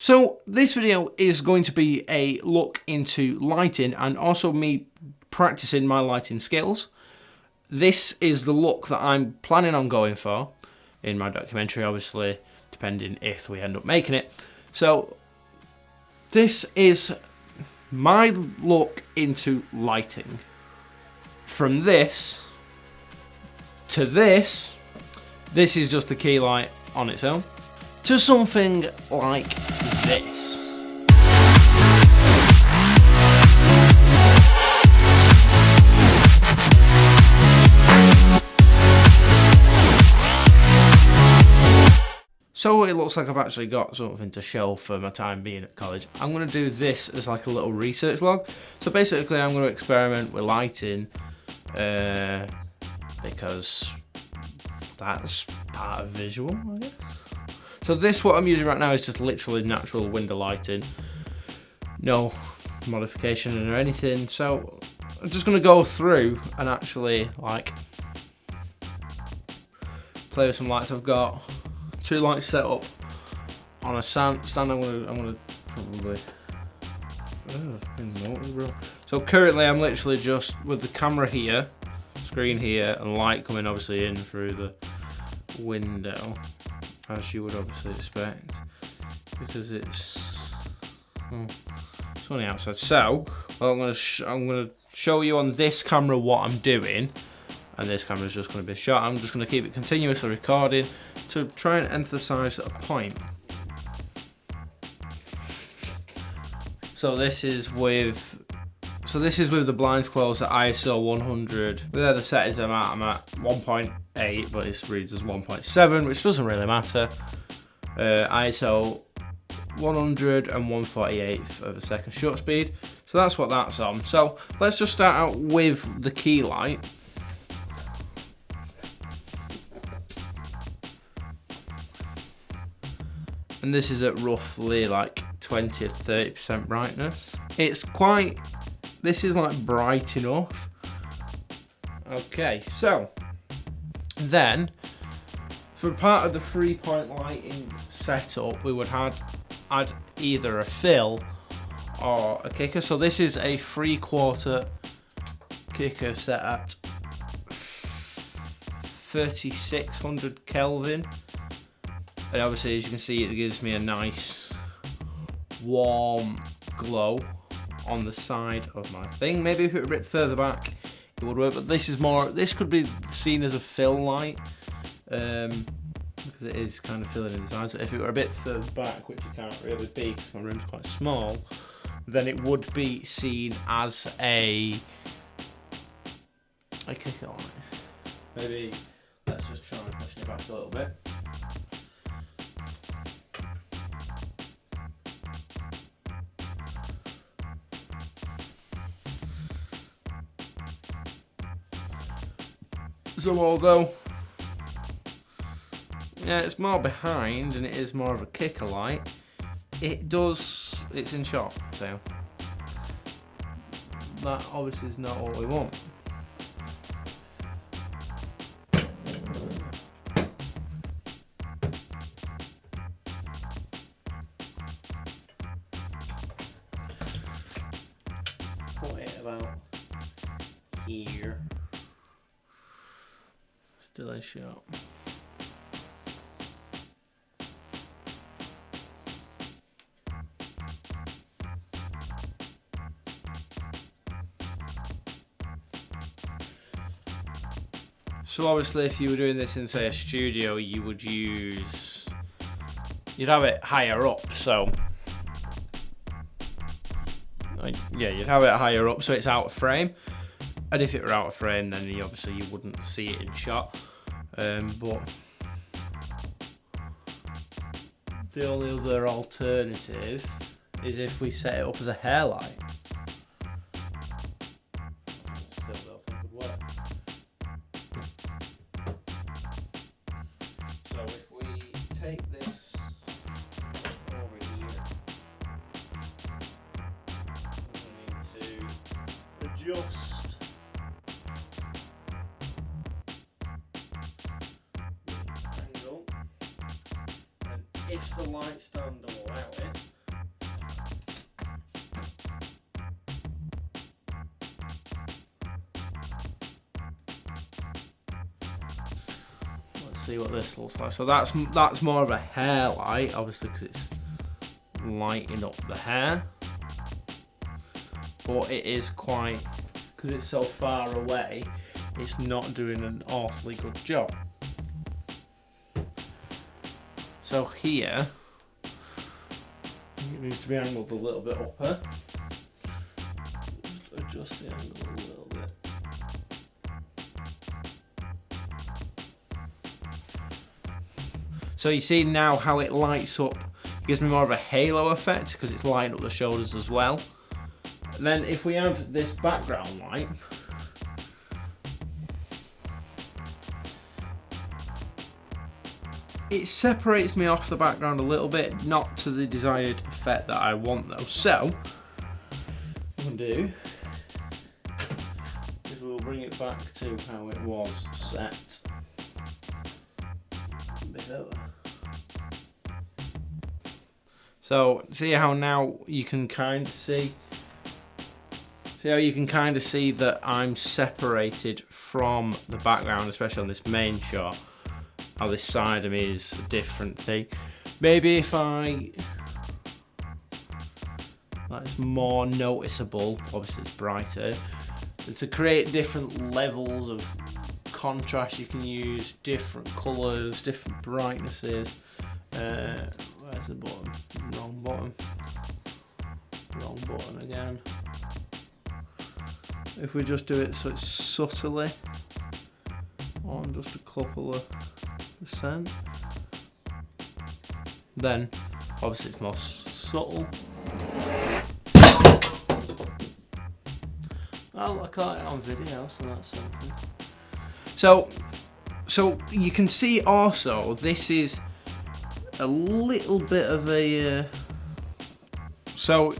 So this video is going to be a look into lighting and also me practicing my lighting skills. This is the look that I'm planning on going for in my documentary, obviously, depending if we end up making it. So this is my look into lighting. From this to this is just the key light on its own, to something like this. So it looks like I've actually got something to show for my time being at college. I'm going to do this as like a little research log. So basically I'm going to experiment with lighting because that's part of visual, I guess. So this, what I'm using right now, is just literally natural window lighting. No modification or anything. So I'm just going to go through and actually like play with some lights. I've got 2 lights set up on a stand. I'm gonna probably. So currently I'm literally just with the camera here, screen here, and light coming obviously in through the window, as you would obviously expect, because it's on the outside. So well, I'm gonna show you on this camera what I'm doing. And this camera is just going to be shot. I'm just going to keep it continuously recording to try and emphasize a point. So this is with the blinds closed at ISO 100. There the settings I'm at 1.8, but it reads as 1.7, which doesn't really matter. ISO 100 and 1/48 of a second shutter speed. So that's what that's on. So let's just start out with the key light. And this is at roughly like 20 or 30% brightness. This is like bright enough. Okay, so then for part of the 3-point lighting setup, we would add either a fill or a kicker. So this is a 3/4 kicker set at 3600 Kelvin. And obviously, as you can see, it gives me a nice warm glow on the side of my thing. Maybe if it were a bit further back, it would work. But this could be seen as a fill light, because it is kind of filling in the sides. But if it were a bit further back, which it can't really be because my room's quite small, then it would be seen as a kicker light. Maybe let's just try and push it back a little bit. So although, yeah, it's more behind and it is more of a kicker light, it's in shot, so that obviously is not what we want. Put it about here. Still in shot. So obviously if you were doing this in, say, a studio, you'd have it higher up, so yeah, you'd have it higher up so it's out of frame. And if it were out of frame, then you wouldn't see it in shot. But the only other alternative is if we set it up as a hair light. Still don't think it would work. So if we take this over here, we need to adjust if the light stand will allow it, see what this looks like. So that's more of a hair light, obviously, because it's lighting up the hair. But it is quite, because it's so far away, it's not doing an awfully good job. So here, it needs to be angled a little bit upper. Just adjust the angle a little bit. So you see now how it lights up, it gives me more of a halo effect because it's lighting up the shoulders as well. And then if we add this background light, it separates me off the background a little bit, not to the desired effect that I want though. So, what we'll do is we'll bring it back to how it was set. A bit over. So, see how now you can kind of see? See how you can kind of see that I'm separated from the background, especially on this main shot. How this side of me is a different thing. Maybe if that's more noticeable, obviously it's brighter. And to create different levels of contrast, you can use different colours, different brightnesses. Where's the button? Wrong button. Wrong button again. If we just do it so it's subtly on just a couple of %, then obviously it's more subtle. Oh, I caught it on video, so that's something. So you can see also this is a little bit of a. So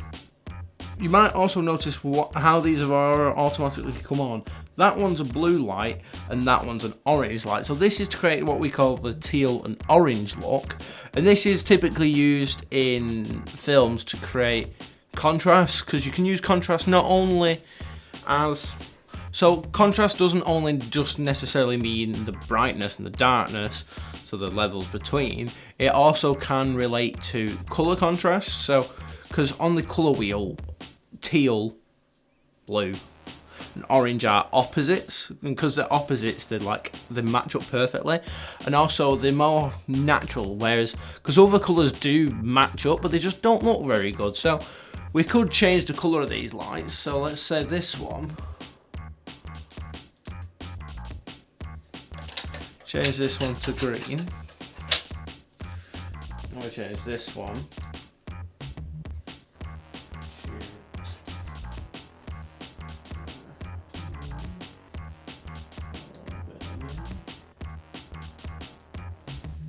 you might also notice how these have automatically come on. That one's a blue light and that one's an orange light. So this is to create what we call the teal and orange look. And this is typically used in films to create contrast, because you can use contrast not only as... So contrast doesn't only just necessarily mean the brightness and the darkness, so the levels between. It also can relate to color contrast. So, because on the color wheel, teal, blue, and orange are opposites, and because they're opposites, they match up perfectly, and also they're more natural. Whereas, because other colours do match up, but they just don't look very good. So, we could change the colour of these lights. So let's say this one. Change this one to green. I'm gonna change this one.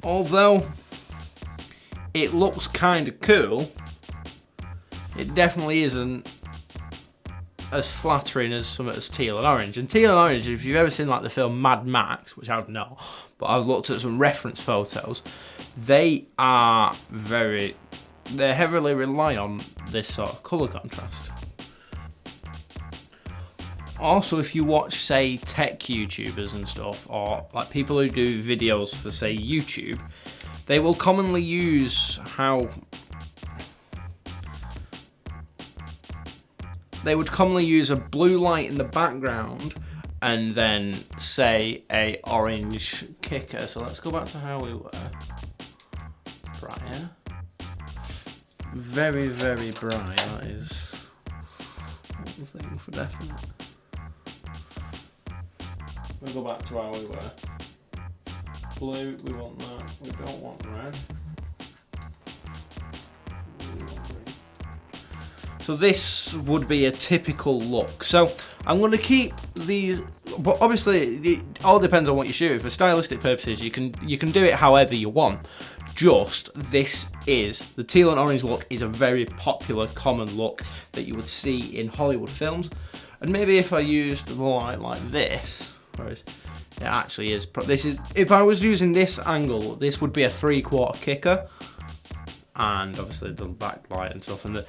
Although it looks kind of cool, it definitely isn't as flattering as some as teal and orange. And teal and orange, if you've ever seen like the film Mad Max, which I don't know, but I've looked at some reference photos, they heavily rely on this sort of colour contrast. Also, if you watch, say, tech YouTubers and stuff, or like people who do videos for, say, YouTube, they will commonly use they would commonly use a blue light in the background and then, say, a orange kicker. So let's go back to how we were. Brighter. Very, very bright, that is one thing for definite. We'll go back to how we were. Blue, we want that. We don't want red. We want green. So this would be a typical look. So I'm going to keep these, but obviously it all depends on what you're shooting. For stylistic purposes, you can do it however you want. Just the teal and orange look is a very popular, common look that you would see in Hollywood films. And maybe if I used the light like this, whereas it actually is, if I was using this angle, this would be a 3/4 kicker, and obviously the backlight and stuff, and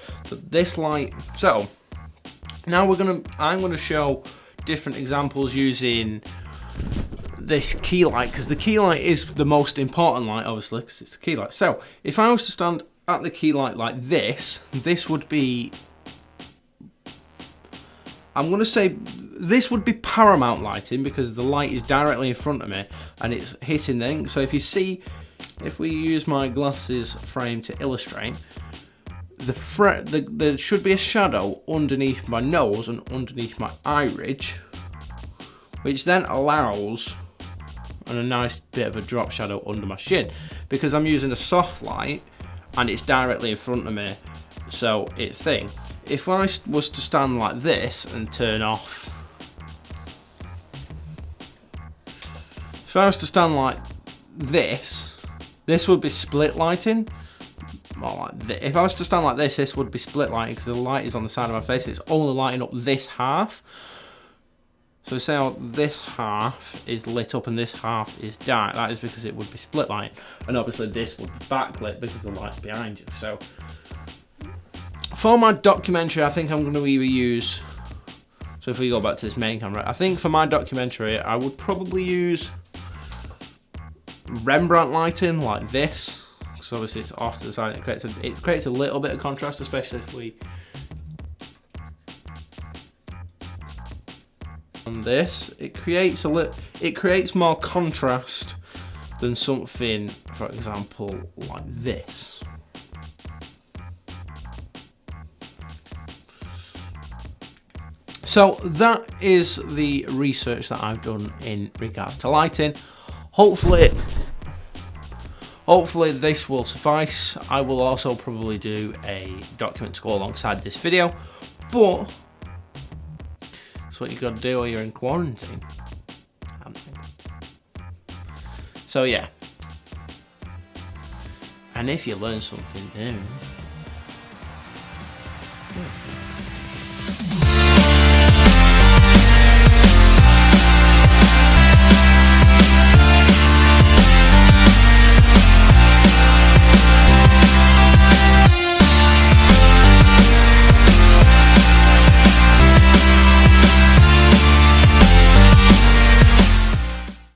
this light. So now I'm gonna show different examples using this key light, because the key light is the most important light, obviously, because it's the key light. So if I was to stand at the key light like this would be, I'm going to say this would be paramount lighting, because the light is directly in front of me and it's hitting the. So if you see, if we use my glasses frame to illustrate, there should be a shadow underneath my nose and underneath my eye ridge, which then allows a nice bit of a drop shadow under my shin, because I'm using a soft light and it's directly in front of me, so it's thing. If I was to stand like this and turn off, if I was to stand like this would be split lighting. More like this. If I was to stand like this would be split lighting, because the light is on the side of my face. It's only lighting up this half. So say how this half is lit up and this half is dark. That is because it would be split light, and obviously this would be backlit because the light's behind you. So for my documentary, I think I'm going to either use. So if we go back to this main camera, I think for my documentary, I would probably use Rembrandt lighting like this, because obviously it's off to the side. It creates a little bit of contrast, especially if we. On this, it creates more contrast than something, for example, like this. So that is the research that I've done in regards to lighting. Hopefully this will suffice. I will also probably do a document to go alongside this video, but what you got to do while you're in quarantine. So yeah, and if you learn something new,